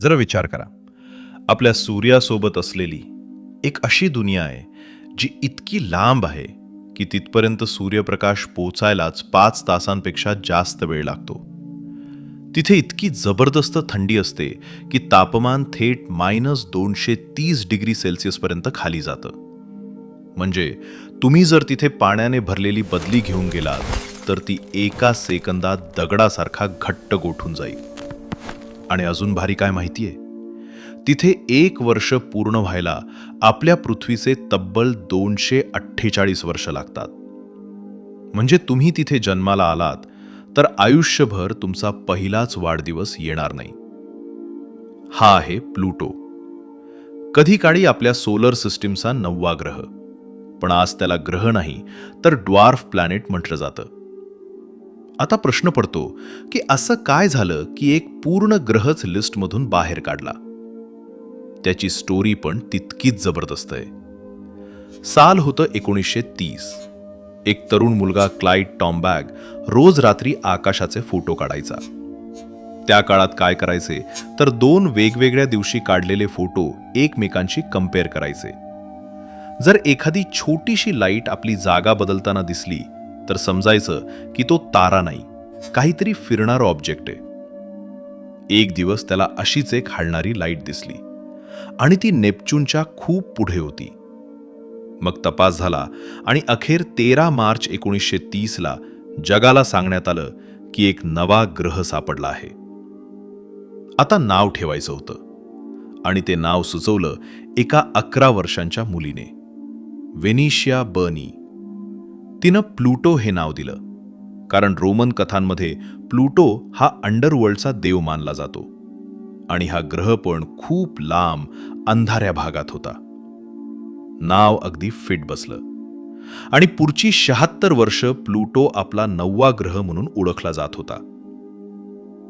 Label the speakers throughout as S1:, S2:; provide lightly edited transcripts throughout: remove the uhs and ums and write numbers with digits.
S1: जरा विचार करा, आपल्या सूर्यासोबत असलेली एक अशी दुनिया आहे जी इतकी लांब आहे की तिथपर्यंत सूर्यप्रकाश पोचायलाच 5 तासांपेक्षा जास्त वेळ लागतो. तिथे इतकी जबरदस्त थंडी असते की तापमान थेट -230 डिग्री सेल्सिअस पर्यंत खाली जातं. म्हणजे तुम्ही जर तिथे पाण्याने भरलेली बदली घेऊन गेलात तर ती एका सेकंदात दगडासारखा घट्ट गोठून जाईल. आणि अजून भारी काय माहितीये, तिथे 1 वर्ष पूर्ण व्हायला आपल्या पृथ्वीचे तब्बल 248 वर्ष लागतात. म्हणजे तुम्ही तिथे जन्माला आलात तर आयुष्यभर तुमचा पहिलाच वाढदिवस येणार नाही. हा आहे प्लुटो. कधी काळी आपल्या सोलर सिस्टीमचा 9वा ग्रह, पण आज त्याला ग्रह नाही तर ड्वार्फ प्लॅनेट म्हटलं जातं. आता प्रश्न पडतो की असं काय झालं की एक पूर्ण ग्रहच लिस्टमधून बाहेर काढला. त्याची स्टोरी पण तितकीच जबरदस्त आहे. साल होतं 1930. एक तरुण मुलगा क्लाइड टॉम्बॅग रोज रात्री आकाशाचे फोटो काढायचा. त्या काळात काय करायचे तर 2 वेगवेगळ्या दिवशी काढलेले फोटो एकमेकांशी कंपेअर करायचे. जर एखादी छोटीशी लाईट आपली जागा बदलताना दिसली तर समजायचं की तो तारा नाही, काहीतरी फिरणारं ऑब्जेक्ट आहे. एक दिवस त्याला अशीच एक हलणारी लाईट दिसली आणि ती नेपच्यूनच्या खूप पुढे होती. मग तपास झाला आणि अखेर 13 मार्च 1930ला जगाला सांगण्यात आलं की एक नवा ग्रह सापडला आहे. आता नाव ठेवायचं होतं आणि ते नाव सुचवलं एका 11 वर्षांच्या मुलीने, वेनिशिया बर्नी. तिनं प्लुटो हे नाव दिलं कारण रोमन कथांमध्ये प्लुटो हा अंडरवर्ल्डचा देव मानला जातो आणि हा ग्रह पण खूप लांब अंधाऱ्या भागात होता. नाव अगदी फिट बसलं आणि पुढची 76 वर्ष प्लुटो आपला 9वा ग्रह म्हणून ओळखला जात होता.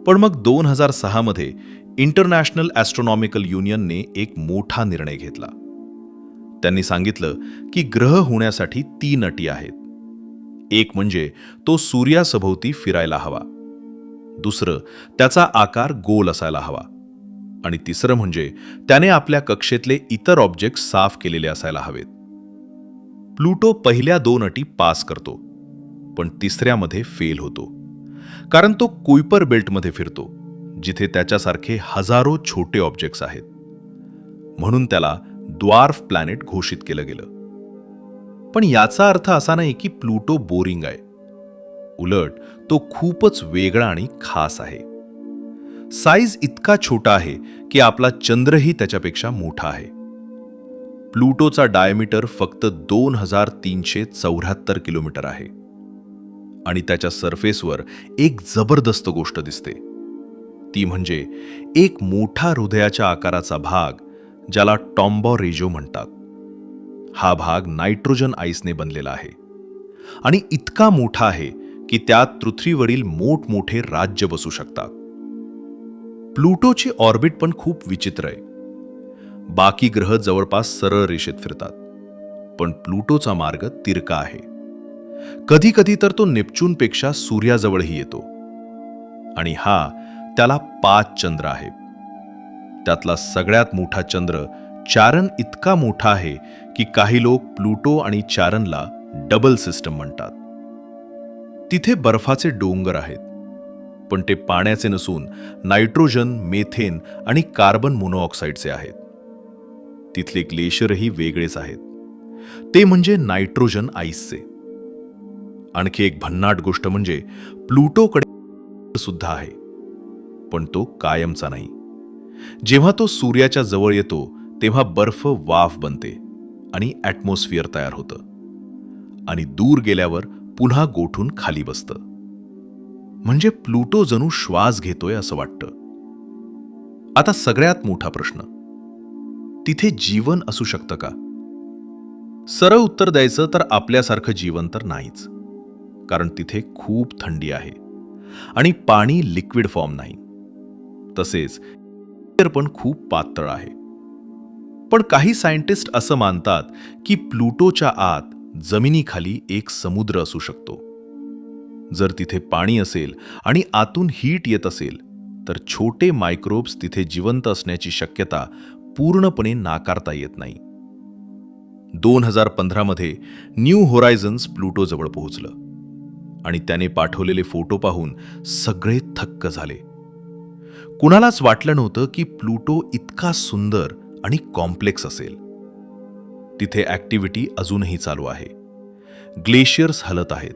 S1: पण मग 2006 मध्ये इंटरनॅशनल ॲस्ट्रॉनॉमिकल युनियनने एक मोठा निर्णय घेतला. त्यांनी सांगितलं की ग्रह होण्यासाठी 3 अटी आहेत. एक म्हणजे तो सूर्यासभोवती फिरायला हवा, दुसरं त्याचा आकार गोल असायला हवा आणि तिसरं म्हणजे त्याने आपल्या कक्षेतले इतर ऑब्जेक्ट साफ केलेले असायला हवेत. प्लुटो पहिल्या 2 अटी पास करतो, पण तिसऱ्यामध्ये फेल होतो कारण तो कुयपर बेल्टमध्ये फिरतो जिथे त्याच्यासारखे हजारो छोटे ऑब्जेक्ट्स आहेत. म्हणून त्याला ड्वार्फ प्लॅनेट घोषित केलं गेलं. पण याचा अर्थ असा नाही की प्लुटो बोरिंग आहे. उलट तो खूपच वेगळा आणि खास आहे. साईज इतका छोटा आहे की आपला चंद्रही त्याच्यापेक्षा मोठा आहे. प्लुटोचा डायमीटर फक्त 2374 किलोमीटर आहे आणि त्याच्या सरफेसवर एक जबरदस्त गोष्ट दिसते. ती म्हणजे एक मोठा हृदयाच्या आकाराचा भाग ज्याला टॉम्बो रेजो म्हणतात. हा भाग नायट्रोजन आईसने बनलेला आहे आणि इतका मोठा आहे की त्यात पृथ्वीवरील मोठमोठे राज्य बसू शकतात. प्लुटोची ऑर्बिट पण खूप विचित्र आहे. बाकी ग्रह जवळपास सरळ रेषेत फिरतात, पण प्लुटोचा मार्ग तिरका आहे. कधी कधी तर तो नेपच्यूनपेक्षा सूर्याजवळही येतो. आणि त्याला 5 चंद्र आहेत. त्यातला सगळ्यात मोठा चंद्र चारन इतका मोठा आहे की काही लोक प्लुटो आणि चारनला डबल सिस्टम म्हणतात. तिथे बर्फाचे डोंगर आहेत, पण ते पाण्याचे नसून नायट्रोजन, मेथेन आणि कार्बन मोनोऑक्साईडचे आहेत. तिथले ग्लेशियरही वेगळेच आहेत, ते म्हणजे नायट्रोजन आईसचे. आणखी एक भन्नाट गोष्ट म्हणजे प्लुटोकडे सुद्धा आहे, पण तो कायमचा नाही. जेव्हा तो सूर्याच्या जवळ येतो तेव्हा बर्फ वाफ बनते आणि ॲटमॉस्फिअर तयार होतं आणि दूर गेल्यावर पुन्हा गोठून खाली बसतं. म्हणजे प्लुटो जणू श्वास घेतोय असं वाटतं. आता सगळ्यात मोठा प्रश्न, तिथे जीवन असू शकतं का? सरळ उत्तर द्यायचं तर आपल्यासारखं जीवन तर नाहीच, कारण तिथे खूप थंडी आहे आणि पाणी लिक्विड फॉर्म नाही. तसेच पण खूप पातळ आहे. पण काही सायंटिस्ट असं मानतात की प्लुटोच्या आत जमिनीखाली एक समुद्र असू शकतो. जर तिथे पाणी असेल आणि आतून हीट येत असेल तर छोटे मायक्रोब्स तिथे जिवंत असण्याची शक्यता पूर्णपणे नाकारता येत नाही. 2015 मध्ये न्यू होरायझन्स प्लुटोजवळ पोहोचलं आणि त्याने पाठवलेले फोटो पाहून सगळे थक्क झाले. कुणालाच वाटलं नव्हतं की प्लुटो इतका सुंदर आणि कॉम्प्लेक्स असेल. तिथे ॲक्टिव्हिटी अजूनही चालू आहे. ग्लेशियर्स हलत आहेत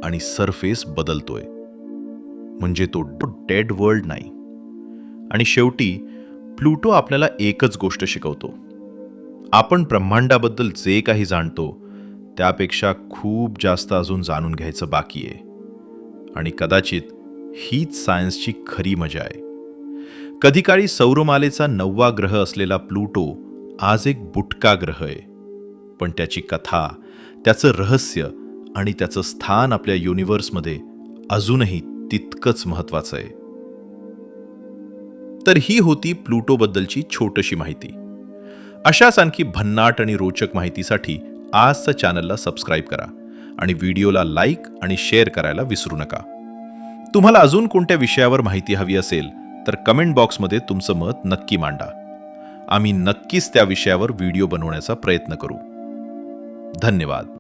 S1: आणि सरफेस बदलतोय. म्हणजे तो डेड वर्ल्ड नाही. आणि शेवटी प्लुटो आपल्याला एकच गोष्ट शिकवतो. आपण ब्रह्मांडाबद्दल जे काही जाणतो त्यापेक्षा खूप जास्त अजून जाणून घ्यायचं बाकी आहे. आणि कदाचित हीच सायन्सची खरी मजा आहे. कधी काळी सौरमालेचा 9वा ग्रह असलेला प्लुटो आज एक बुटका ग्रह आहे. पण त्याची कथा, त्याचं रहस्य आणि त्याचं स्थान आपल्या युनिव्हर्समध्ये अजूनही तितकंच महत्वाचं आहे. तर ही होती प्लुटोबद्दलची छोटीशी माहिती. अशाच आणखी भन्नाट आणि रोचक माहितीसाठी आजच्या चॅनलला सबस्क्राईब करा आणि व्हिडिओला लाईक आणि शेअर करायला विसरू नका. तुम्हाला अजून कोणत्या विषयावर माहिती हवी असेल तर कमेंट बॉक्समध्ये तुमचं मत नक्की मांडा. आम्ही नक्कीच त्या विषयावर व्हिडिओ बनवण्याचा प्रयत्न करू. धन्यवाद.